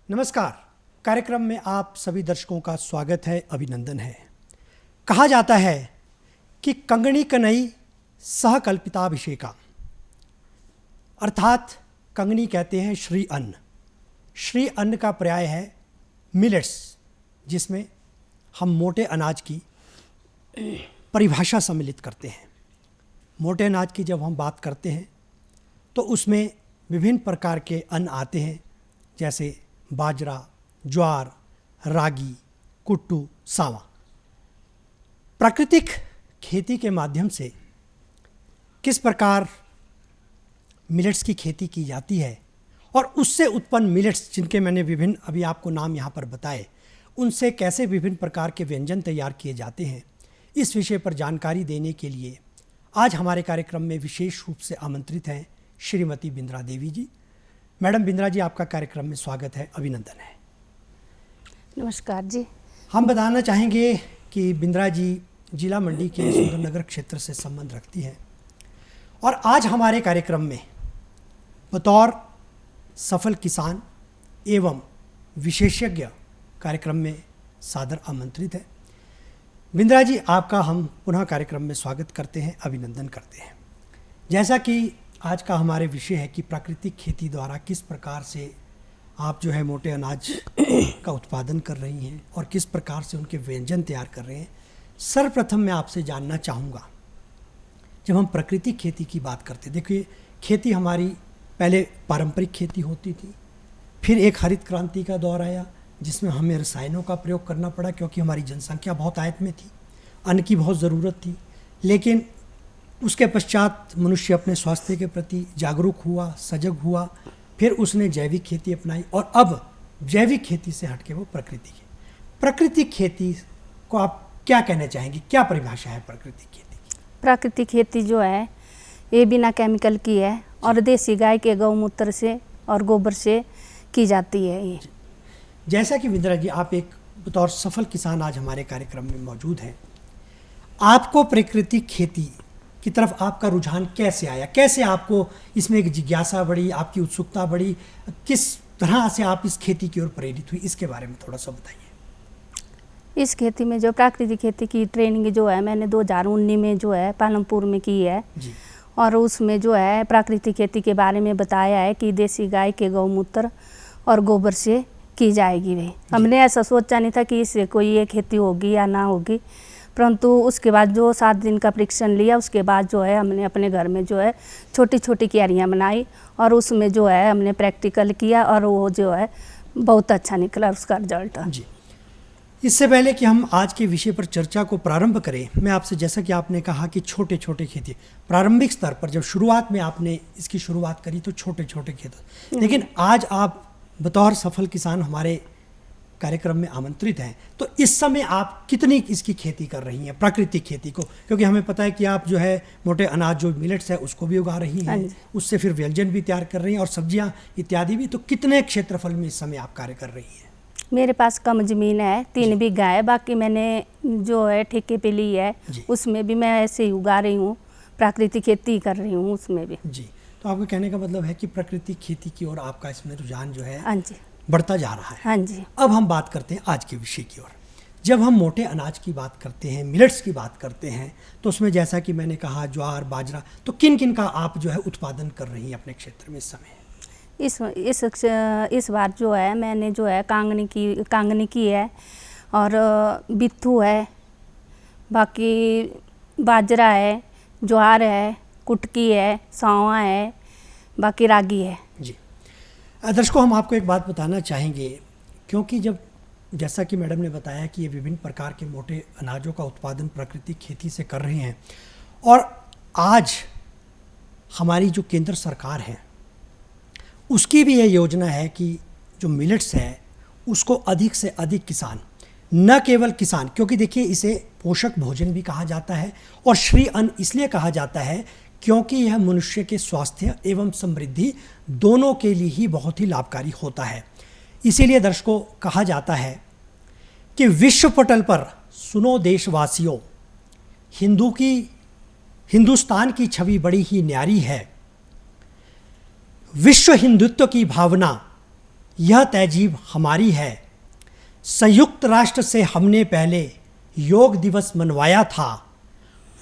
नमस्कार। कार्यक्रम में आप सभी दर्शकों का स्वागत है, अभिनंदन है। कहा जाता है कि कंगनी कनई सह कल्पिताभिषेका, अर्थात कंगनी कहते हैं श्री अन्न। श्री अन्न का पर्याय है मिलेट्स, जिसमें हम मोटे अनाज की परिभाषा सम्मिलित करते हैं। मोटे अनाज की जब हम बात करते हैं तो उसमें विभिन्न प्रकार के अन्न आते हैं, जैसे बाजरा, ज्वार, रागी, कुट्टू, सावा। प्राकृतिक खेती के माध्यम से किस प्रकार मिलेट्स की खेती की जाती है और उससे उत्पन्न मिलेट्स, जिनके मैंने विभिन्न अभी आपको नाम यहाँ पर बताए, उनसे कैसे विभिन्न प्रकार के व्यंजन तैयार किए जाते हैं, इस विषय पर जानकारी देने के लिए आज हमारे कार्यक्रम में विशेष रूप से आमंत्रित हैं श्रीमती बिंद्रा देवी जी। मैडम बिंद्रा जी, आपका कार्यक्रम में स्वागत है, अभिनंदन है। नमस्कार जी। हम बताना चाहेंगे कि बिंद्रा जी जिला मंडी के सुंदरनगर क्षेत्र से संबंध रखती हैं और आज हमारे कार्यक्रम में बतौर सफल किसान एवं विशेषज्ञ कार्यक्रम में सादर आमंत्रित है। बिंद्रा जी, आपका हम पुनः कार्यक्रम में स्वागत करते हैं, अभिनंदन करते हैं। जैसा कि आज का हमारे विषय है कि प्राकृतिक खेती द्वारा किस प्रकार से आप जो है मोटे अनाज का उत्पादन कर रही हैं और किस प्रकार से उनके व्यंजन तैयार कर रहे हैं। सर्वप्रथम मैं आपसे जानना चाहूँगा, जब हम प्राकृतिक खेती की बात करते, देखिए खेती हमारी पहले पारंपरिक खेती होती थी, फिर एक हरित क्रांति का दौर आया जिसमें हमें रसायनों का प्रयोग करना पड़ा क्योंकि हमारी जनसंख्या बहुत आयत में थी, अन्न की बहुत ज़रूरत थी। लेकिन उसके पश्चात मनुष्य अपने स्वास्थ्य के प्रति जागरूक हुआ, सजग हुआ, फिर उसने जैविक खेती अपनाई और अब जैविक खेती से हटके वो प्राकृतिक खेती को आप क्या कहना चाहेंगी? क्या परिभाषा है प्राकृतिक खेती की? प्राकृतिक खेती जो है ये बिना केमिकल की है और देसी गाय के गौमूत्र से और गोबर से की जाती है। ये जैसा कि बिंद्रा जी, आप एक बतौर सफल किसान आज हमारे कार्यक्रम में मौजूद हैं, आपको प्राकृतिक खेती की तरफ आपका रुझान कैसे आया? कैसे आपको इसमें एक जिज्ञासा बढ़ी, आपकी उत्सुकता बढ़ी? किस तरह से आप इस खेती की ओर प्रेरित हुई, इसके बारे में थोड़ा सा बताइए। इस खेती में जो प्राकृतिक खेती की ट्रेनिंग जो है मैंने 2019 में जो है पालमपुर में की है जी। और उसमें जो है प्राकृतिक खेती के बारे में बताया है कि देसी गाय के गौमूत्र और गोबर से की जाएगी। वे हमने ऐसा सोचा नहीं था कि इससे कोई ये खेती होगी या ना होगी, परंतु उसके बाद जो 7 दिन का परीक्षण लिया, उसके बाद जो है हमने अपने घर में जो है छोटी छोटी क्यारियाँ बनाई और उसमें जो है हमने प्रैक्टिकल किया और वो जो है बहुत अच्छा निकला उसका रिजल्ट। जी, इससे पहले कि हम आज के विषय पर चर्चा को प्रारंभ करें, मैं आपसे, जैसा कि आपने कहा कि छोटे छोटे खेती, प्रारंभिक स्तर पर जब शुरुआत में आपने इसकी शुरुआत करी तो छोटे छोटे खेत, लेकिन आज आप बतौर सफल किसान हमारे कार्यक्रम में आमंत्रित हैं, तो इस समय आप कितनी इसकी खेती कर रही हैं, प्राकृतिक खेती को? क्योंकि हमें पता है कि आप जो है मोटे अनाज जो मिलेट्स है उसको भी उगा रही हैं, उससे फिर व्यंजन भी तैयार कर रही हैं और सब्जियां इत्यादि भी। तो कितने क्षेत्रफल में इस समय आप कार्य कर रही हैं? मेरे पास कम ज़मीन है, 3 बीघा है, बाकी मैंने जो है ठेके पे ली है, उसमें भी मैं ऐसे ही उगा रही हूँ, प्राकृतिक खेती कर रही हूँ उसमें भी। जी, तो आपका कहने का मतलब है कि प्राकृतिक खेती की ओर आपका इसमें रुझान जो है हाँ जी बढ़ता जा रहा है। हाँ जी। अब हम बात करते हैं आज के विषय की ओर। जब हम मोटे अनाज की बात करते हैं, मिलेट्स की बात करते हैं, तो उसमें जैसा कि मैंने कहा ज्वार, बाजरा, तो किन किन का आप जो है उत्पादन कर रही हैं अपने क्षेत्र में इस समय? इस बार जो है मैंने जो है कांगनी की है और बित्थू है, बाकी बाजरा है, ज्वार है, कुटकी है, सावा है, बाकी रागी है। जी, दर्शकों, हम आपको एक बात बताना चाहेंगे, क्योंकि जैसा कि मैडम ने बताया कि ये विभिन्न प्रकार के मोटे अनाजों का उत्पादन प्राकृतिक खेती से कर रहे हैं और आज हमारी जो केंद्र सरकार है उसकी भी ये योजना है कि जो मिलेट्स है उसको अधिक से अधिक किसान, न केवल किसान, क्योंकि देखिए इसे पोषक भोजन भी कहा जाता है और श्री अन्न इसलिए कहा जाता है क्योंकि यह मनुष्य के स्वास्थ्य एवं समृद्धि दोनों के लिए ही बहुत ही लाभकारी होता है। इसीलिए दर्शकों, कहा जाता है कि विश्व पटल पर सुनो देशवासियों, हिंदुस्तान की छवि बड़ी ही न्यारी है, विश्व हिंदुत्व की भावना यह तहजीब हमारी है। संयुक्त राष्ट्र से हमने पहले योग दिवस मनवाया था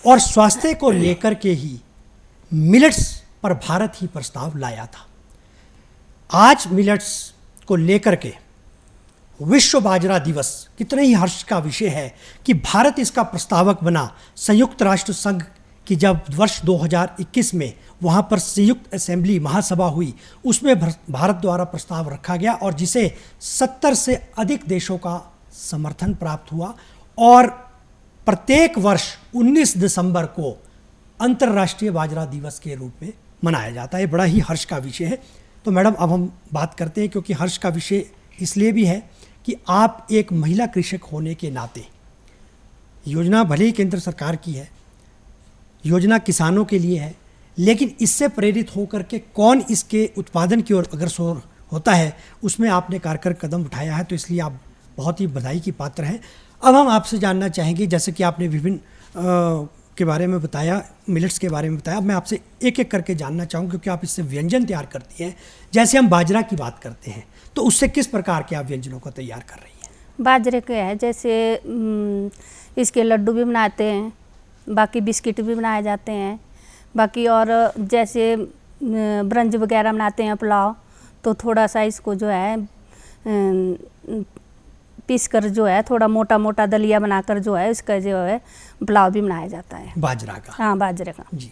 और स्वास्थ्य को लेकर के ही मिलेट्स पर भारत ही प्रस्ताव लाया था। आज मिलेट्स को लेकर के विश्व बाजरा दिवस कितने ही हर्ष का विषय है कि भारत इसका प्रस्तावक बना। संयुक्त राष्ट्र संघ की जब वर्ष 2021 में वहाँ पर संयुक्त असेंबली महासभा हुई, उसमें भारत द्वारा प्रस्ताव रखा गया और जिसे 70 से अधिक देशों का समर्थन प्राप्त हुआ और प्रत्येक वर्ष 19 दिसंबर को अंतर्राष्ट्रीय बाजरा दिवस के रूप में मनाया जाता है। बड़ा ही हर्ष का विषय है। तो मैडम अब हम बात करते हैं, क्योंकि हर्ष का विषय इसलिए भी है कि आप एक महिला कृषक होने के नाते, योजना भले ही केंद्र सरकार की है, योजना किसानों के लिए है, लेकिन इससे प्रेरित होकर के कौन इसके उत्पादन की ओर अग्रसर होता है, उसमें आपने कारगर कदम उठाया है, तो इसलिए आप बहुत ही बधाई की पात्र हैं। अब हम आपसे जानना चाहेंगे, जैसे कि आपने विभिन्न के बारे में बताया, मिलेट्स के बारे में बताया, मैं आपसे एक एक करके जानना चाहूँगा, क्योंकि आप इससे व्यंजन तैयार करती हैं। जैसे हम बाजरा की बात करते हैं तो उससे किस प्रकार के आप व्यंजनों को तैयार कर रही हैं? बाजरे के है, जैसे इसके लड्डू भी बनाते हैं, बाकी बिस्किट भी बनाए जाते हैं, बाकी और जैसे ब्रंज वगैरह बनाते हैं, पुलाव, तो थोड़ा सा इसको जो है पीस कर जो है थोड़ा मोटा मोटा दलिया बनाकर जो है इसका जो है पुलाव भी बनाया जाता है बाजरा का। हाँ, बाजरे का। जी,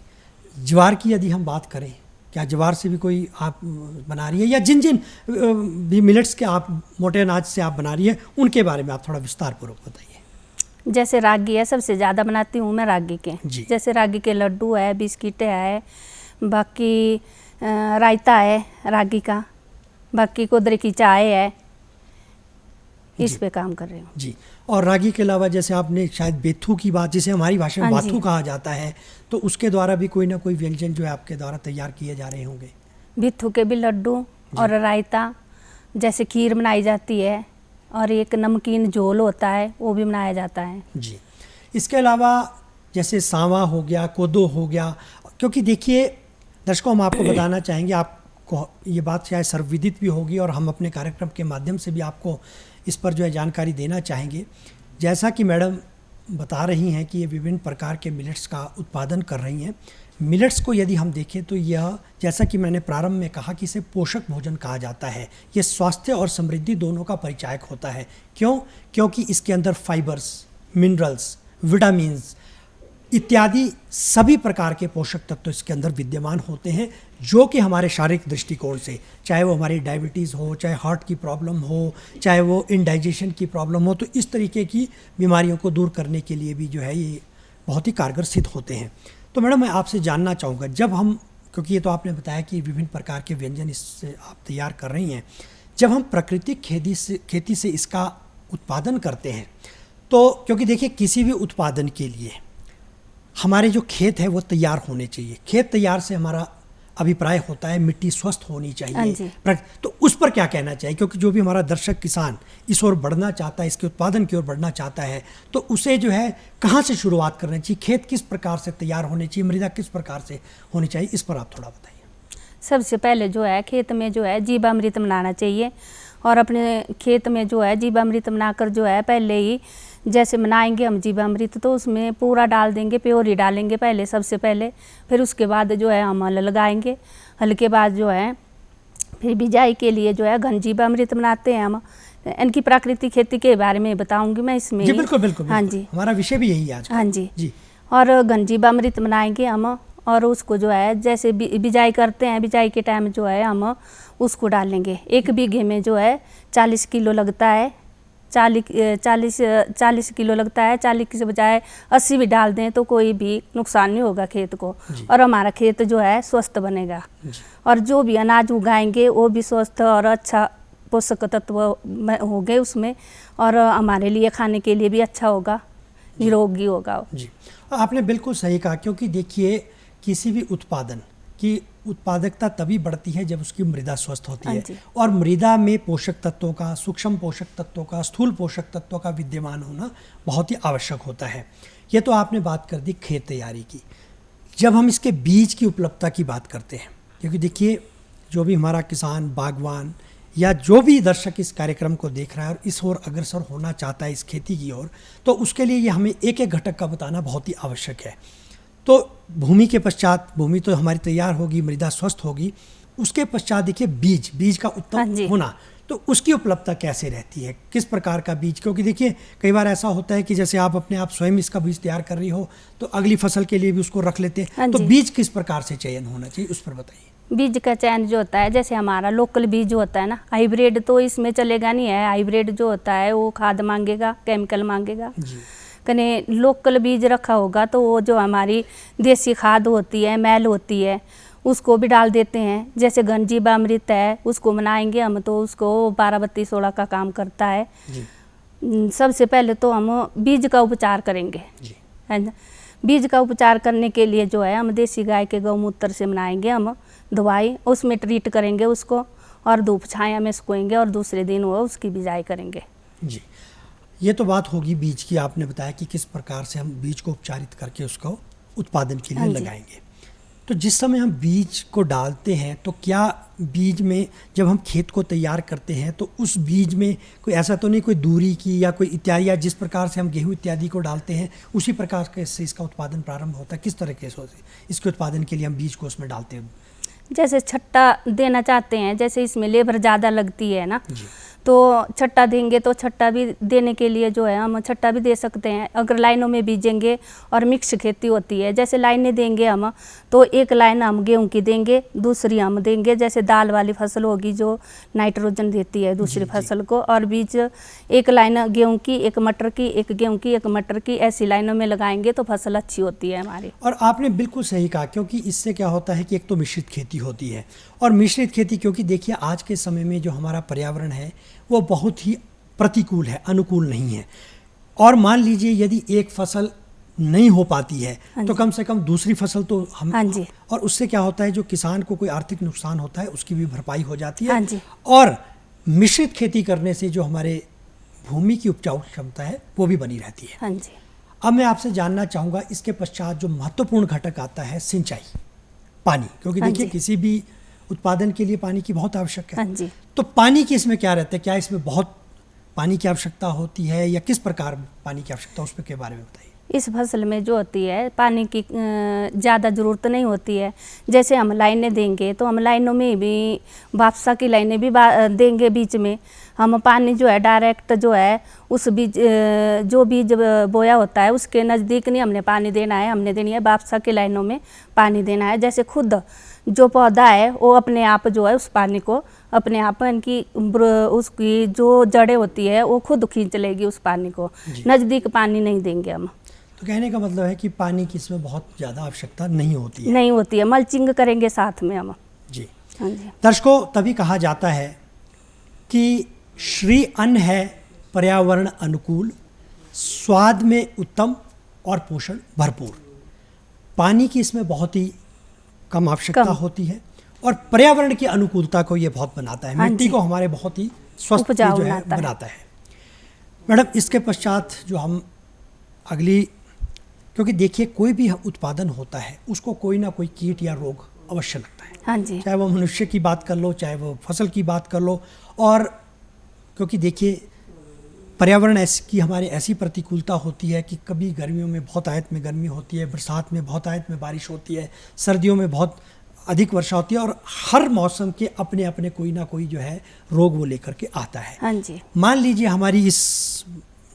ज्वार की यदि हम बात करें, क्या ज्वार से भी कोई आप बना रही है, या जिन जिन भी मिलेट्स के आप मोटे अनाज से आप बना रही है उनके बारे में आप थोड़ा विस्तार पूर्वक बताइए। जैसे रागी है, सबसे ज़्यादा बनाती हूँ मैं रागी के। जैसे रागी के लड्डू है, बिस्किट है, बाकी रायता है रागी का, बाकी कोदरे की चाय है, इस पे काम कर रही हूँ जी। और रागी के अलावा जैसे आपने शायद बेथू की बात, जिसे हमारी भाषा में बाथू कहा जाता है, तो उसके द्वारा भी कोई ना कोई व्यंजन जो है आपके द्वारा तैयार किए जा रहे होंगे। बेथू के भी लड्डू और रायता, जैसे खीर बनाई जाती है, और एक नमकीन झोल होता है वो भी बनाया जाता है जी। इसके अलावा जैसे सांवा हो गया, कोदो हो गया, क्योंकि देखिए दर्शकों, हम आपको बताना चाहेंगे, आपको ये बात शायद सर्वविदित भी होगी और हम अपने कार्यक्रम के माध्यम से भी आपको इस पर जो है जानकारी देना चाहेंगे। जैसा कि मैडम बता रही हैं कि ये विभिन्न प्रकार के मिलेट्स का उत्पादन कर रही हैं। मिलेट्स को यदि हम देखें तो यह, जैसा कि मैंने प्रारंभ में कहा, कि इसे पोषक भोजन कहा जाता है। ये स्वास्थ्य और समृद्धि दोनों का परिचायक होता है। क्यों? क्योंकि इसके अंदर फाइबर्स, मिनरल्स, विटामिन्स इत्यादि सभी प्रकार के पोषक तत्व इसके अंदर विद्यमान होते हैं, जो कि हमारे शारीरिक दृष्टिकोण से, चाहे वो हमारी डायबिटीज़ हो, चाहे हार्ट की प्रॉब्लम हो, चाहे वो इंडाइजेशन की प्रॉब्लम हो, तो इस तरीके की बीमारियों को दूर करने के लिए भी जो है ये बहुत ही कारगर सिद्ध होते हैं। तो मैडम, मैं आपसे जानना चाहूँगा, जब हम, क्योंकि ये तो आपने बताया कि विभिन्न प्रकार के व्यंजन इससे आप तैयार कर रही हैं, जब हम प्राकृतिक खेती से इसका उत्पादन करते हैं, तो क्योंकि देखिए किसी भी उत्पादन के लिए हमारे जो खेत है वो तैयार होने चाहिए। खेत तैयार से हमारा अभिप्राय होता है मिट्टी स्वस्थ होनी चाहिए। तो उस पर क्या कहना चाहिए, क्योंकि जो भी हमारा दर्शक किसान इस ओर बढ़ना चाहता है, इसके उत्पादन की ओर बढ़ना चाहता है, तो उसे जो है कहाँ से शुरुआत करनी चाहिए, खेत किस प्रकार से तैयार होनी चाहिए, मृदा किस प्रकार से होनी चाहिए, इस पर आप थोड़ा बताइए। सबसे पहले जो है खेत में जो है जीवामृत बनाना चाहिए, और अपने खेत में जो है जीवामृत बनाकर जो है पहले ही, जैसे बनाएंगे हम जीवामृत तो उसमें पूरा डाल देंगे, प्योरी डालेंगे पहले, सबसे पहले, फिर उसके बाद जो है हम हल लगाएंगे। हल के बाद जो है फिर बिजाई के लिए जो है घन जीवामृत बनाते हैं हम। इनकी प्राकृतिक खेती के बारे में बताऊंगी मैं इसमें। जी बिल्कुल बिल्कुल। हाँ जी, हमारा विषय भी यही है आज। हाँ जी जी। और घन जीवामृत बनाएंगे हम, और उसको जो है जैसे बिजाई करते हैं, बिजाई के टाइम जो है हम उसको डालेंगे। 1 बीघे में जो है 40 किलो लगता है, 40 किलो लगता है। 40 के बजाय 80 भी डाल दें तो कोई भी नुकसान नहीं होगा खेत को, और हमारा खेत जो है स्वस्थ बनेगा, और जो भी अनाज उगाएंगे वो भी स्वस्थ और अच्छा पोषक तत्व होंगे उसमें, और हमारे लिए खाने के लिए भी अच्छा होगा, निरोगी होगा। जी, आपने बिल्कुल सही कहा, क्योंकि देखिए किसी भी उत्पादन की उत्पादकता तभी बढ़ती है जब उसकी मृदा स्वस्थ होती है, और मृदा में पोषक तत्वों का, सूक्ष्म पोषक तत्वों का, स्थूल पोषक तत्वों का विद्यमान होना बहुत ही आवश्यक होता है। ये तो आपने बात कर दी खेत तैयारी की। जब हम इसके बीज की उपलब्धता की बात करते हैं, क्योंकि देखिए जो भी हमारा किसान, बागवान या जो भी दर्शक इस कार्यक्रम को देख रहा है और इस ओर अग्रसर होना चाहता है इस खेती की ओर, तो उसके लिए ये हमें एक एक घटक का बताना बहुत ही आवश्यक है। तो भूमि के पश्चात, भूमि तो हमारी तैयार होगी, मृदा स्वस्थ होगी, उसके पश्चात देखिए बीज का उत्तम होना, तो उसकी उपलब्धता कैसे रहती है, किस प्रकार का बीज, क्योंकि देखिए कई बार ऐसा होता है कि जैसे आप अपने आप स्वयं इसका बीज तैयार कर रही हो तो अगली फसल के लिए भी उसको रख लेते हैं, तो बीज किस प्रकार से चयन होना चाहिए उस पर बताइए। बीज का चयन जो होता है, जैसे हमारा लोकल बीज जो होता है ना, हाइब्रिड तो इसमें चलेगा नहीं है। हाइब्रिड जो होता है वो खाद मांगेगा, केमिकल मांगेगा। कने लोकल बीज रखा होगा तो वो जो हमारी देसी खाद होती है, मैल होती है, उसको भी डाल देते हैं। जैसे घनजीवामृत है, उसको बनाएंगे हम तो उसको 12-32-16 का काम करता है। सबसे पहले तो हम बीज का उपचार करेंगे, है ना। बीज का उपचार करने के लिए जो है हम देसी गाय के गौमूत्र से बनाएंगे हम दवाई, उसमें ट्रीट करेंगे उसको और धूप छाया में सुखाएंगे और दूसरे दिन वो उसकी बिजाई करेंगे। जी, ये तो बात होगी बीज की। आपने बताया कि किस प्रकार से हम बीज को उपचारित करके उसको उत्पादन के लिए लगाएंगे। तो जिस समय हम बीज को डालते हैं तो क्या बीज में, जब हम खेत को तैयार करते हैं तो उस बीज में कोई ऐसा तो नहीं कोई दूरी की या कोई इत्यादि, या जिस प्रकार से हम गेहूं इत्यादि को डालते हैं उसी प्रकार से इसका उत्पादन प्रारंभ होता है? किस तरह के इसके उत्पादन के लिए हम बीज को उसमें डालते हैं? जैसे छट्टा देना चाहते हैं, जैसे इसमें लेबर ज़्यादा लगती है ना, तो छट्टा देंगे तो छट्टा भी देने के लिए जो है हम छट्टा भी दे सकते हैं। अगर लाइनों में बीजेंगे और मिक्स खेती होती है, जैसे लाइनें देंगे हम तो एक लाइन हम गेहूं की देंगे, दूसरी हम देंगे जैसे दाल वाली फसल होगी जो नाइट्रोजन देती है दूसरी फसल को, और बीज एक लाइन गेहूं की, एक मटर की, एक गेहूं की, एक मटर की, ऐसी लाइनों में लगाएंगे तो फसल अच्छी होती है हमारी। और आपने बिल्कुल सही कहा, क्योंकि इससे क्या होता है कि एक तो मिश्रित खेती होती है, और मिश्रित खेती क्योंकि देखिए आज के समय में जो हमारा पर्यावरण है वो बहुत ही प्रतिकूल है, अनुकूल नहीं है। और मान लीजिए यदि एक फसल नहीं हो पाती है तो कम से कम दूसरी फसल तो हम, और उससे क्या होता है जो किसान को कोई आर्थिक नुकसान होता है उसकी भी भरपाई हो जाती है। और मिश्रित खेती करने से जो हमारे भूमि की उपजाऊ क्षमता है वो भी बनी रहती है। अब मैं आपसे जानना चाहूँगा इसके पश्चात जो महत्वपूर्ण घटक आता है सिंचाई, पानी, क्योंकि देखिए किसी भी उत्पादन के लिए पानी की बहुत आवश्यकता है। तो पानी की इसमें क्या रहता है, क्या इसमें बहुत पानी की आवश्यकता होती है या किस प्रकार पानी की आवश्यकता, उस पर के बारे में बताइए। इस फसल में जो होती है पानी की ज़्यादा ज़रूरत नहीं होती है। जैसे हम लाइनें देंगे तो हम लाइनों में भी वापसा की लाइनें भी देंगे, बीच में हम पानी जो है डायरेक्ट जो है उस बीज जो बीज बोया होता है उसके नज़दीक नहीं हमने पानी देना है, हमने देनी है वापसा की लाइनों में पानी देना है। जैसे खुद जो पौधा है वो अपने आप जो है उस पानी को अपने आप इनकी उसकी जो जड़ें होती है वो खुद खींच लेगी उस पानी को, नज़दीक पानी नहीं देंगे हम। तो कहने का मतलब है कि पानी की इसमें बहुत ज़्यादा आवश्यकता नहीं होती है। नहीं होती है, मल्चिंग करेंगे साथ में हम। जी हाँ जी। दर्शकों, तभी कहा जाता है कि श्री अन्न है पर्यावरण अनुकूल, स्वाद में उत्तम और पोषण भरपूर। पानी की इसमें बहुत ही कम आवश्यकता होती है और पर्यावरण की अनुकूलता को ये बहुत बनाता है, मिट्टी को हमारे बहुत ही स्वस्थ जो है बनाता है। मैडम, इसके पश्चात जो हम अगली, क्योंकि देखिए कोई भी उत्पादन होता है उसको कोई ना कोई कीट या रोग अवश्य लगता है। हाँ जी। चाहे वो मनुष्य की बात कर लो, चाहे वो फसल की बात कर लो, और क्योंकि देखिए पर्यावरण की हमारे ऐसी प्रतिकूलता होती है कि कभी गर्मियों में बहुत आयत में गर्मी होती है, बरसात में बहुत आयत में बारिश होती है, सर्दियों में बहुत अधिक वर्षा होती है, और हर मौसम के अपने अपने कोई ना कोई जो है रोग वो लेकर के आता है। हाँ जी। मान लीजिए हमारी इस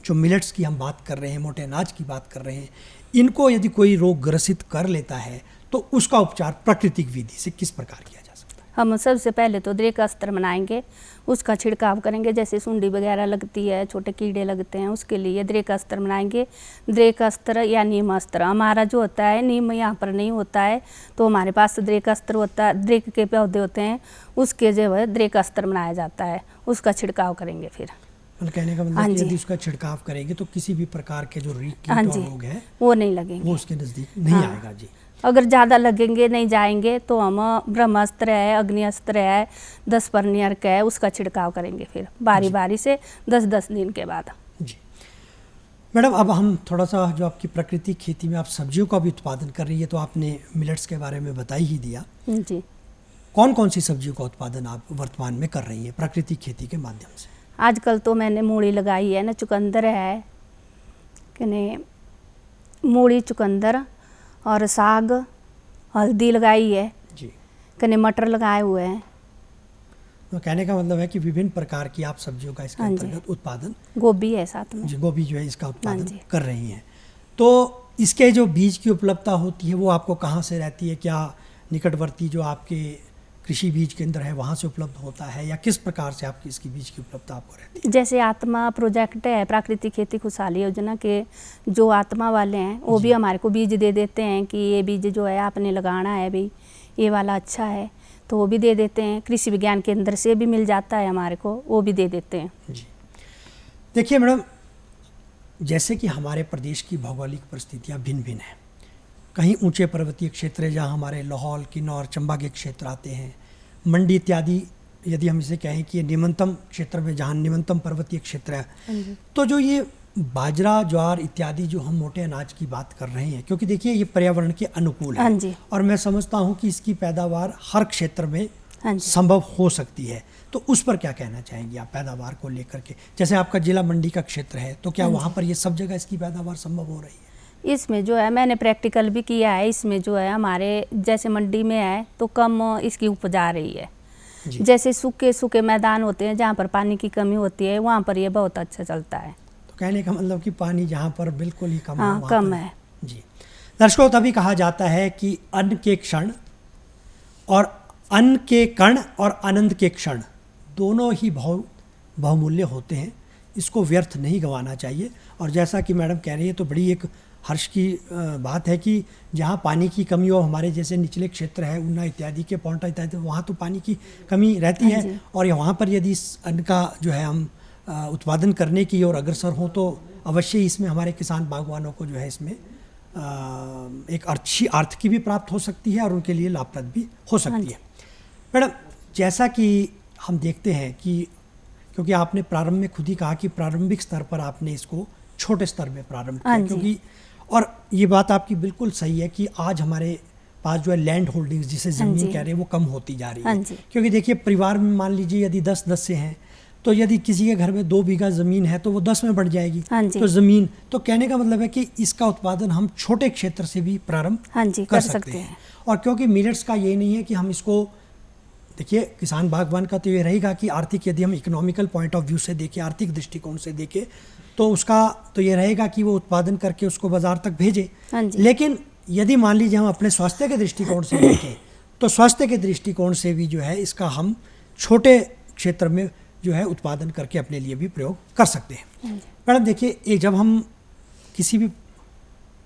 जो मिलेट्स की हम बात कर रहे हैं, मोटे अनाज की बात कर रहे हैं, इनको यदि कोई रोग ग्रसित कर लेता है तो उसका उपचार प्राकृतिक विधि से किस प्रकार किया जा सकता है? हम सबसे पहले तो द्रेक अस्त्र बनाएंगे, उसका छिड़काव करेंगे। जैसे सुंडी वगैरह लगती है, छोटे कीड़े लगते हैं, उसके लिए द्रेक अस्त्र बनाएंगे। द्रेक अस्त्र या नीम अस्त्र हमारा जो होता है, नीम यहाँ पर नहीं होता है तो हमारे पास द्रेक अस्त्र होता है, द्रेक के पौधे होते हैं, उसके जो है द्रेक अस्त्र बनाया जाता है, उसका छिड़काव करेंगे। फिर कहने का मतलब यदि उसका छिड़काव करेंगे तो किसी भी प्रकार के जो कीट और रोग है वो नहीं लगेंगे, वो उसके नज़दीक नहीं आएगा। जी, अगर ज़्यादा लगेंगे नहीं जाएंगे तो हम ब्रह्मास्त्र है, अग्नि अस्त्र है, 10 परनियर का है, उसका छिड़काव करेंगे फिर बारी बारी से 10-10 दिन के बाद। जी मैडम, अब हम थोड़ा सा जो आपकी प्राकृतिक खेती में आप सब्जियों का भी उत्पादन कर रही है, तो आपने मिलेट्स के बारे में बता ही दिया। जी। कौन कौन सी सब्जियों का उत्पादन आप वर्तमान में कर रही हैं प्राकृतिक खेती के माध्यम से? आजकल तो मैंने मूली लगाई है ना, चुकंदर है कने, मूली चुकंदर और साग, हल्दी लगाई है जी। कने, मटर लगाए हुए हैं। तो कहने का मतलब है कि विभिन्न प्रकार की आप सब्जियों का इसके हाँ जी। अंतर्गत उत्पादन, गोभी है साथ में। जी, गोभी जो है इसका उत्पादन जी। कर रही हैं। तो इसके जो बीज की उपलब्धता होती है वो आपको कहाँ से रहती है? क्या निकटवर्ती जो आपके कृषि बीज केंद्र है वहाँ से उपलब्ध होता है, या किस प्रकार से आपकी इसकी बीज की उपलब्धता आपको रहती है? जैसे आत्मा प्रोजेक्ट है प्राकृतिक खेती खुशहाली योजना के, जो आत्मा वाले हैं वो भी हमारे को बीज दे देते हैं कि ये बीज जो है आपने लगाना है भाई, ये वाला अच्छा है, तो वो भी दे देते हैं। कृषि विज्ञान केंद्र से भी मिल जाता है हमारे को, वो भी दे देते हैं। जी। देखिए मैडम, जैसे कि हमारे प्रदेश की भौगोलिक परिस्थितियाँ भिन्न भिन्न हैं। कहीं ऊंचे पर्वतीय क्षेत्र है जहाँ हमारे लाहौल, किन्नौर, चंबा के क्षेत्र आते हैं, मंडी इत्यादि, यदि हम इसे कहें कि ये निम्नतम क्षेत्र में जहाँ निम्नतम पर्वतीय क्षेत्र है। तो जो ये बाजरा, ज्वार इत्यादि जो हम मोटे अनाज की बात कर रहे हैं, क्योंकि देखिए ये पर्यावरण के अनुकूल हाँ है जी। और मैं समझता हूँ कि इसकी पैदावार हर क्षेत्र में हाँ जी। संभव हो सकती है, तो उस पर क्या कहना चाहेंगी आप पैदावार को लेकर के? जैसे आपका जिला मंडी का क्षेत्र है, तो क्या वहाँ पर ये सब जगह इसकी पैदावार संभव हो रही है? इसमें जो है मैंने प्रैक्टिकल भी किया है। इसमें जो है हमारे जैसे मंडी में है तो कम इसकी उपज आ रही है। जी। जैसे सूखे सूखे मैदान होते हैं जहाँ पर पानी की कमी होती है, वहाँ पर ये बहुत अच्छा चलता है। तो कहने का मतलब कि पानी जहाँ पर बिल्कुल ही कम हाँ, है, वहाँ कम पर है। जी। दर्शकों, तभी कहा जाता है कि अन्न के क्षण और अन्न के कण और आनंद के क्षण दोनों ही बहुमूल्य होते हैं, इसको व्यर्थ नहीं गंवाना चाहिए। और जैसा कि मैडम कह रही है, तो बड़ी एक हर्ष की बात है कि जहाँ पानी की कमी हो, हमारे जैसे निचले क्षेत्र है, ऊना इत्यादि के, पौंटा इत्यादि, वहाँ तो पानी की कमी रहती है, और वहाँ पर यदि इस अन्न का जो है हम उत्पादन करने की ओर अग्रसर हों तो अवश्य ही इसमें हमारे किसान बागवानों को जो है इसमें एक अच्छी आर्थिकी भी प्राप्त हो सकती है और उनके लिए लाभप्रद भी हो सकती है। मैडम, जैसा कि हम देखते हैं कि क्योंकि आपने प्रारंभ में खुद ही कहा कि प्रारंभिक स्तर पर आपने इसको छोटे स्तर में प्रारंभ किया, क्योंकि और ये बात आपकी बिल्कुल सही है कि आज हमारे पास जो है लैंड होल्डिंग्स, जिसे ज़मीन कह रहे हैं, वो कम होती जा रही है। क्योंकि देखिए परिवार में मान लीजिए यदि 10 से हैं, तो यदि किसी के घर में 2 बीघा ज़मीन है तो वो 10 में बढ़ जाएगी। तो ज़मीन, तो कहने का मतलब है कि इसका उत्पादन हम छोटे क्षेत्र से भी प्रारंभ कर सकते हैं। और क्योंकि मिलेट्स का ये नहीं है कि हम इसको, देखिए किसान बागवान का तो ये रहेगा कि आर्थिक, यदि हम इकोनॉमिकल पॉइंट ऑफ व्यू से देखें, आर्थिक दृष्टिकोण से देखें, तो उसका तो ये रहेगा कि वो उत्पादन करके उसको बाजार तक भेजे। लेकिन यदि मान लीजिए हम अपने स्वास्थ्य के दृष्टिकोण से देखें, तो स्वास्थ्य के दृष्टिकोण से भी जो है इसका हम छोटे क्षेत्र में जो है उत्पादन करके अपने लिए भी प्रयोग कर सकते हैं। मैडम देखिए, जब हम किसी भी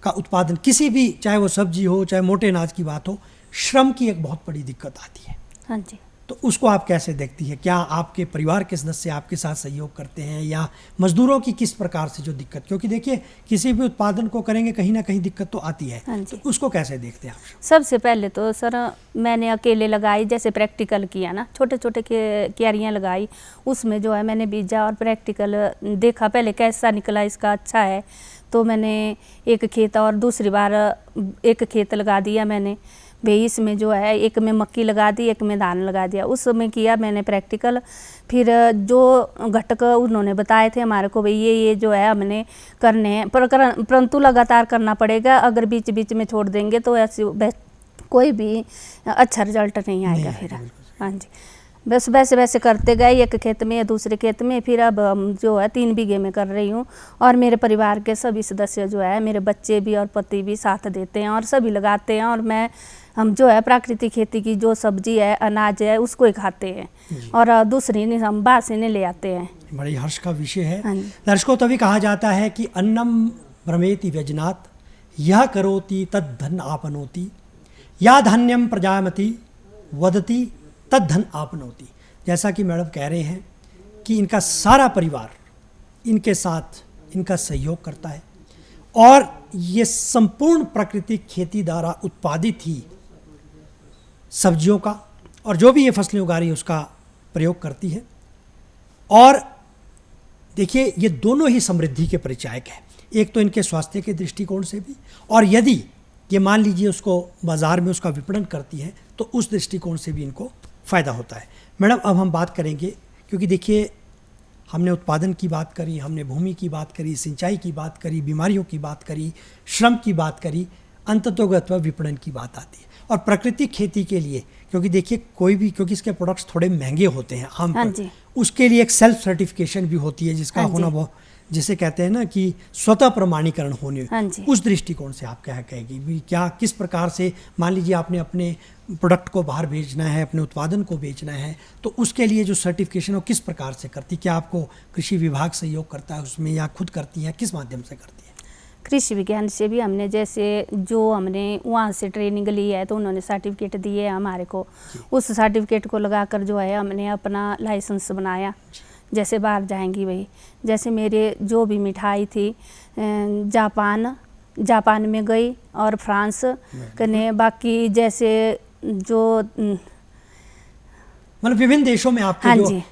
का उत्पादन, किसी भी, चाहे वो सब्जी हो चाहे मोटे अनाज की बात हो, श्रम की एक बहुत बड़ी दिक्कत आती है। हाँ जी। तो उसको आप कैसे देखती है? क्या आपके परिवार के सदस्य आपके साथ सहयोग करते हैं, या मजदूरों की किस प्रकार से जो दिक्कत, क्योंकि देखिए किसी भी उत्पादन को करेंगे कहीं ना कहीं दिक्कत तो आती है। तो उसको कैसे देखते हैं आप? सबसे पहले तो सर मैंने अकेले लगाई, जैसे प्रैक्टिकल किया ना, छोटे छोटे क्यारियाँ लगाई, उसमें जो है मैंने बीजा और प्रैक्टिकल देखा पहले कैसा निकला इसका, अच्छा है तो मैंने एक खेत और दूसरी बार एक खेत लगा दिया मैंने भाई। इसमें जो है एक में मक्की लगा दी, एक में धान लगा दिया, उसमें किया मैंने प्रैक्टिकल। फिर जो घटक उन्होंने बताए थे हमारे को, भाई ये जो है हमने करने हैं, परंतु लगातार करना पड़ेगा, अगर बीच बीच में छोड़ देंगे तो ऐसे कोई भी अच्छा रिजल्ट नहीं आएगा फिर। हाँ जी, बस वैसे वैसे करते गए, एक खेत में या दूसरे खेत में। फिर अब जो है 3 बीघे में कर रही हूँ, और मेरे परिवार के सभी सदस्य जो है, मेरे बच्चे भी और पति भी साथ देते हैं और सभी लगाते हैं। और हम जो है प्राकृतिक खेती की जो सब्जी है, अनाज है, उसको ही खाते हैं, और दूसरी नहीं, हम बाहर से नहीं ले आते हैं। बड़ी हर्ष का विषय है। दर्शकों, तभी कहा जाता है कि अन्नम भ्रमेति व्यजनात् यह करोति तद धन आपनोति, या धान्यम प्रजामति वदति तद धन आपनोति। जैसा कि मैडम कह रहे हैं कि इनका सारा परिवार इनके साथ इनका सहयोग करता है, और ये संपूर्ण प्राकृतिक खेती द्वारा उत्पादित ही सब्जियों का और जो भी ये फसलें उगा रही है उसका प्रयोग करती है। और देखिए, ये दोनों ही समृद्धि के परिचायक हैं, एक तो इनके स्वास्थ्य के दृष्टिकोण से भी, और यदि ये मान लीजिए उसको बाज़ार में उसका विपणन करती हैं, तो उस दृष्टिकोण से भी इनको फ़ायदा होता है। मैडम अब हम बात करेंगे, क्योंकि देखिए हमने उत्पादन की बात करी, हमने भूमि की बात करी, सिंचाई की बात करी, बीमारियों की बात करी, श्रम की बात करी, अंततोगत्वा विपणन की बात आती है। और प्राकृतिक खेती के लिए, क्योंकि देखिए कोई भी, क्योंकि इसके प्रोडक्ट्स थोड़े महंगे होते हैं आम हाँ पर, जी। उसके लिए एक सेल्फ सर्टिफिकेशन भी होती है जिसका हाँ होना जी। बहुत, जिसे कहते हैं ना कि स्वतः प्रमाणीकरण होने। हाँ जी। उस दृष्टिकोण से आप क्या कहेगी भी, क्या किस प्रकार से, मान लीजिए आपने अपने प्रोडक्ट को बाहर भेजना है, अपने उत्पादन को बेचना है, तो उसके लिए जो सर्टिफिकेशन वो किस प्रकार से करती, क्या आपको कृषि विभाग सहयोग करता है उसमें, या खुद करती है, किस माध्यम से करती है? कृषि विज्ञान से भी हमने, जैसे जो हमने वहाँ से ट्रेनिंग ली है तो उन्होंने सर्टिफिकेट दिए हमारे को, उस सर्टिफिकेट को लगाकर जो है हमने अपना लाइसेंस बनाया। जैसे बाहर जाएंगी वही, जैसे मेरे जो भी मिठाई थी जापान में गई और फ्रांस कने, बाकी जैसे जो मतलब विभिन्न देशों में आपके हाँ जो जी,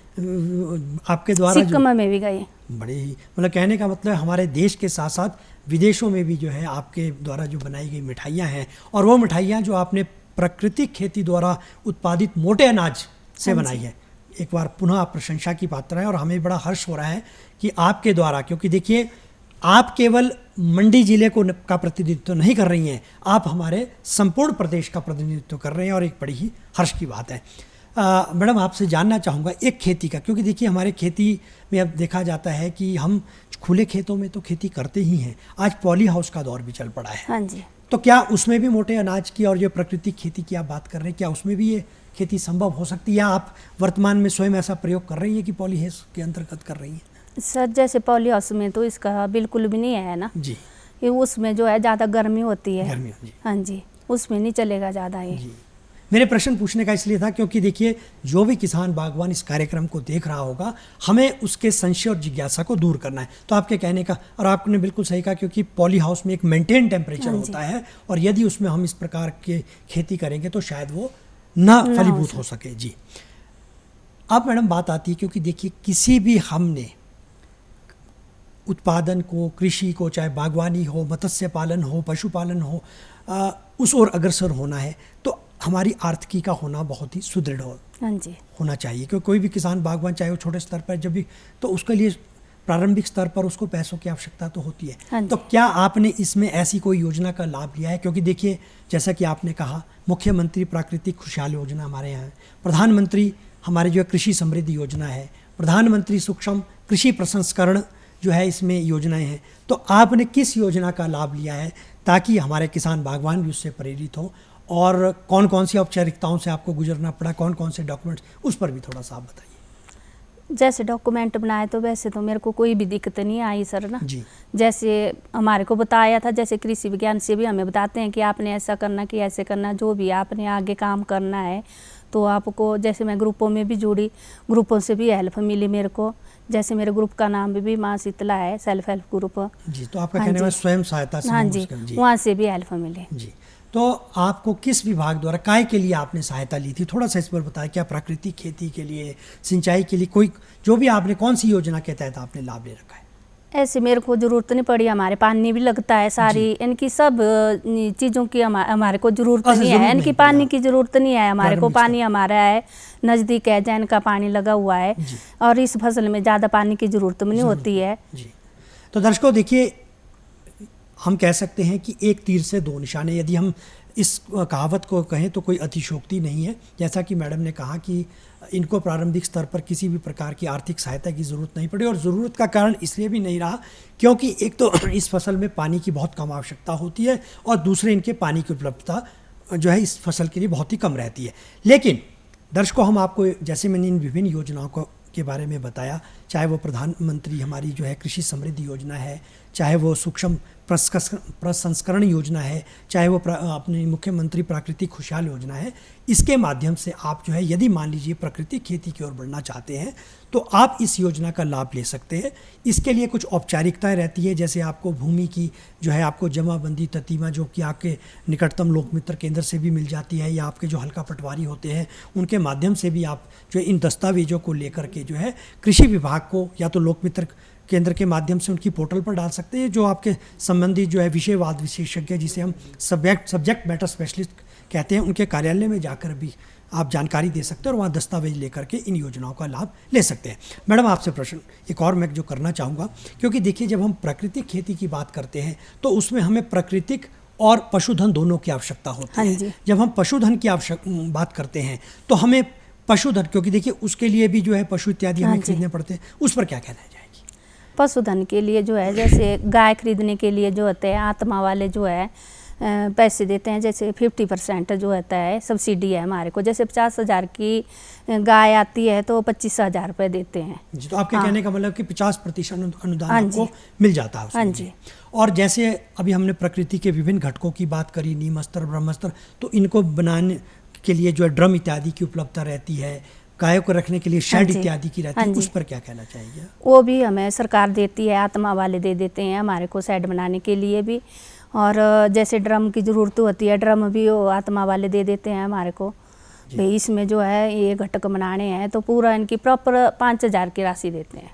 आपके द्वारा जो सिक्किम में भी गई। बड़े ही, मतलब कहने का मतलब हमारे देश के साथ साथ विदेशों में भी जो है आपके द्वारा जो बनाई गई मिठाइयाँ हैं, और वो मिठाइयाँ जो आपने प्राकृतिक खेती द्वारा उत्पादित मोटे अनाज से हाँ बनाई जी। है, एक बार पुनः प्रशंसा की पात्र है। और हमें बड़ा हर्ष हो रहा है कि आपके द्वारा, क्योंकि देखिए आप केवल मंडी जिले को का प्रतिनिधित्व नहीं कर रही हैं, आप हमारे संपूर्ण प्रदेश का प्रतिनिधित्व कर रहे हैं, और एक बड़ी ही हर्ष की बात है। मैडम आपसे जानना चाहूँगा एक खेती का, क्योंकि देखिए हमारे खेती में अब देखा जाता है कि हम खुले खेतों में तो खेती करते ही हैं, आज पॉली हाउस का दौर भी चल पड़ा है। हाँ जी। तो क्या उसमें भी मोटे अनाज की और जो प्राकृतिक खेती की आप बात कर रहे हैं, क्या उसमें भी ये खेती संभव हो सकती है, या आप वर्तमान में स्वयं ऐसा प्रयोग कर रही हैं कि पॉली हाउस के अंतर्गत कर रही हैं? सर जैसे पॉली हाउस में तो इसका बिल्कुल भी नहीं है ना जी, ये, उसमें जो है ज़्यादा गर्मी होती है। गर्मी, जी हाँ जी, उसमें नहीं चलेगा ज़्यादा ये। जी। मेरे प्रश्न पूछने का इसलिए था क्योंकि देखिए जो भी किसान बागवान इस कार्यक्रम को देख रहा होगा, हमें उसके संशय और जिज्ञासा को दूर करना है। तो आपके कहने का, और आपने बिल्कुल सही कहा, क्योंकि पॉली हाउस में एक मेंटेन टेम्परेचर हाँ होता है, और यदि उसमें हम इस प्रकार के खेती करेंगे तो शायद वो ना फलीभूत हो सके। जी, अब मैडम बात आती है, क्योंकि देखिए किसी भी हमने उत्पादन को, कृषि को, चाहे बागवानी हो, मत्स्य पालन हो, पशुपालन हो, उस ओर अग्रसर होना है तो हमारी आर्थिकी का होना बहुत ही सुदृढ़ हाँ जी। होना चाहिए। क्योंकि कोई भी किसान बागवान, चाहे वो छोटे स्तर पर जब भी, तो उसके लिए प्रारंभिक स्तर पर उसको पैसों की आवश्यकता तो होती है। हाँ जी। तो क्या आपने इसमें ऐसी कोई योजना का लाभ लिया है? क्योंकि देखिए जैसा कि आपने कहा, मुख्यमंत्री प्राकृतिक खुशहाल योजना हमारे यहाँ है, प्रधानमंत्री हमारे जो कृषि समृद्धि योजना है, प्रधानमंत्री सूक्ष्म कृषि प्रसंस्करण जो है, इसमें योजनाएं हैं। तो आपने किस योजना का लाभ लिया है ताकि हमारे किसान बागवान भी उससे प्रेरित हों, और कौन कौन सी औपचारिकताओं से आपको गुजरना पड़ा, कौन कौन से डॉक्यूमेंट्स, उस पर भी थोड़ा सा आप बताइए। जैसे डॉक्यूमेंट बनाए तो वैसे तो मेरे को कोई भी दिक्कत नहीं आई सर ना जी। जैसे हमारे को बताया था, जैसे कृषि विज्ञान से भी हमें बताते हैं कि आपने ऐसा करना कि ऐसे करना, जो भी आपने आगे काम करना है तो आपको, जैसे मैं ग्रुपों में भी जुड़ी, ग्रुपों से भी हेल्प मिली मेरे को। जैसे मेरे ग्रुप का नाम भी माँ शीतला है, सेल्फ हेल्प ग्रुप। जी, तो आपका हाँ कहने जी। में स्वयं सहायता समूह हाँ जी, उसका- जी वहाँ से भी हेल्प मिली। जी। तो आपको किस विभाग द्वारा, काय के लिए आपने सहायता ली थी, थोड़ा सा इस पर बताएं। क्या प्राकृतिक खेती के लिए, सिंचाई के लिए, कोई जो भी आपने, कौन सी योजना के तहत आपने लाभ ले रखा है? ऐसे मेरे को जरूरत नहीं पड़ी, हमारे पानी भी लगता है सारी, इनकी सब चीज़ों की हमारे को जरूरत अच्छा, नहीं जरूरत है, नहीं इनकी पड़ी, पानी हाँ। की जरूरत नहीं है हमारे को। प्रारंभिक पानी हमारा है, नज़दीक है, जैन का पानी लगा हुआ है, जी। और इस फसल में ज़्यादा पानी की जरूरत नहीं होती है। जी, तो दर्शकों देखिए, हम कह सकते हैं कि एक तीर से दो निशाने, यदि हम इस कहावत को कहें तो कोई अतिशोक्ति नहीं है। जैसा कि मैडम ने कहा कि इनको प्रारंभिक स्तर पर किसी भी प्रकार की आर्थिक सहायता की ज़रूरत नहीं पड़ी, और ज़रूरत का कारण इसलिए भी नहीं रहा क्योंकि एक तो इस फसल में पानी की बहुत कम आवश्यकता होती है, और दूसरे इनके पानी की उपलब्धता जो है इस फसल के लिए बहुत ही कम रहती है। लेकिन दर्शकों, हम आपको, जैसे मैंने इन विभिन्न योजनाओं को के बारे में बताया, चाहे वो प्रधानमंत्री हमारी जो है कृषि समृद्धि योजना है, चाहे वो सूक्ष्म प्रसंस्करण योजना है, चाहे वो अपनी मुख्यमंत्री प्राकृतिक खुशहाल योजना है, इसके माध्यम से आप जो है, यदि मान लीजिए प्राकृतिक खेती की ओर बढ़ना चाहते हैं तो आप इस योजना का लाभ ले सकते हैं। इसके लिए कुछ औपचारिकताएं रहती है, जैसे आपको भूमि की जो है आपको जमाबंदी ततीमा, जो कि आपके निकटतम लोकमित्र केंद्र से भी मिल जाती है, या आपके जो हल्का पटवारी होते हैं उनके माध्यम से भी आप जो इन दस्तावेजों को लेकर के जो है कृषि विभाग को, या तो लोकमित्र केंद्र के माध्यम से उनकी पोर्टल पर डाल सकते हैं, जो आपके संबंधित जो है विषयवाद विशेषज्ञ, जिसे हम सब्जेक्ट मैटर स्पेशलिस्ट कहते हैं, उनके कार्यालय में जाकर भी आप जानकारी दे सकते हैं और वहाँ दस्तावेज लेकर के इन योजनाओं का लाभ ले सकते हैं। मैडम, आपसे प्रश्न एक और मैं जो करना चाहूँगा, क्योंकि देखिए जब हम प्राकृतिक खेती की बात करते हैं तो उसमें हमें प्राकृतिक और पशुधन दोनों की आवश्यकता होती है। जब हम पशुधन की बात करते हैं तो हमें पशुधन, क्योंकि देखिए उसके लिए भी जो है पशु इत्यादि हमें खरीदने पड़ते हैं, उस पर क्या कहना जाएगी? पशुधन के लिए जो है, जैसे गाय खरीदने के लिए जो होते हैं आत्मा वाले जो है पैसे देते हैं, जैसे 50% जो होता है सब्सिडी है हमारे को। जैसे 50,000 की गाय आती है तो 25,000 रुपये देते हैं जी। तो आपके कहने का मतलब कि 50% अनुदान आपको मिल जाता है उसमें। जी। और जैसे अभी हमने प्रकृति के विभिन्न घटकों की बात करी, नीमस्तर, ब्रह्मस्तर, तो इनको बनाने के लिए जो है ड्रम इत्यादि की उपलब्धता रहती है, गायों को रखने के लिए शेड इत्यादि की रहती है, उस पर क्या कहना चाहिए? वो भी हमें सरकार देती है, आत्मा वाले दे देते हैं हमारे को शेड बनाने के लिए भी। और जैसे ड्रम की ज़रूरत होती है, ड्रम भी वो आत्मा वाले दे देते हैं हमारे को। भाई इसमें जो है ये घटक बनाने हैं तो पूरा इनकी प्रॉपर 5,000 की राशि देते हैं,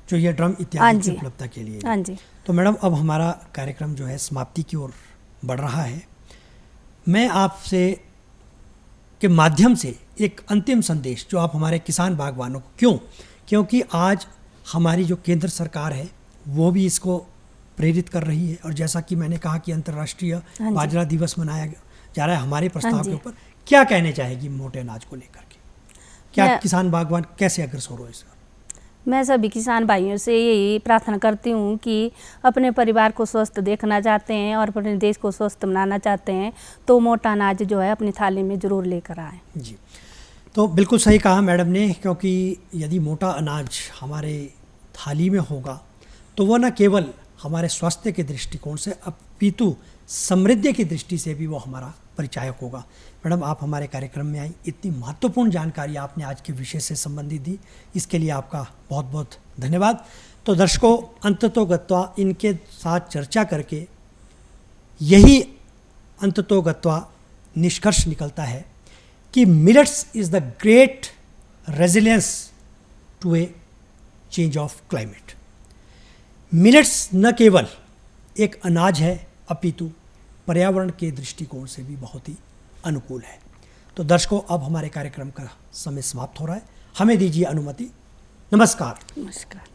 जो ये ड्रम इत्यादि की उपलब्धता के लिए। हाँ जी। तो मैडम, अब हमारा कार्यक्रम जो है समाप्ति की ओर बढ़ रहा है। मैं आपसे के माध्यम से एक अंतिम संदेश जो आप हमारे किसान बागवानों को, क्योंकि आज हमारी जो केंद्र सरकार है वो भी इसको प्रेरित कर रही है, और जैसा कि मैंने कहा कि अंतर्राष्ट्रीय बाजरा दिवस मनाया जा रहा है हमारे प्रस्ताव के ऊपर, क्या कहने चाहेगी मोटे अनाज को लेकर के? क्या किसान बागवान कैसे अग्रसर हो इस? मैं सभी किसान भाइयों से यही प्रार्थना करती हूँ कि अपने परिवार को स्वस्थ देखना चाहते हैं और अपने देश को स्वस्थ बनाना चाहते हैं तो मोटा अनाज जो है अपनी थाली में ज़रूर लेकर आएँ। जी, तो बिल्कुल सही कहा मैडम ने, क्योंकि यदि मोटा अनाज हमारे थाली में होगा तो वो न केवल हमारे स्वास्थ्य के दृष्टिकोण से अपितु समृद्धि की दृष्टि से भी वो हमारा परिचायक होगा। मैडम, आप हमारे कार्यक्रम में आई, इतनी महत्वपूर्ण जानकारी आपने आज के विषय से संबंधित दी, इसके लिए आपका बहुत बहुत धन्यवाद। तो दर्शकों, अंततोगत्वा इनके साथ चर्चा करके यही अंततोगत्वा निष्कर्ष निकलता है कि millets is the great resilience to a change of climate. Millets न केवल एक अनाज है अपितु पर्यावरण के दृष्टिकोण से भी बहुत ही अनुकूल है। तो दर्शकों, अब हमारे कार्यक्रम का समय समाप्त हो रहा है, हमें दीजिए अनुमति। नमस्कार। नमस्कार।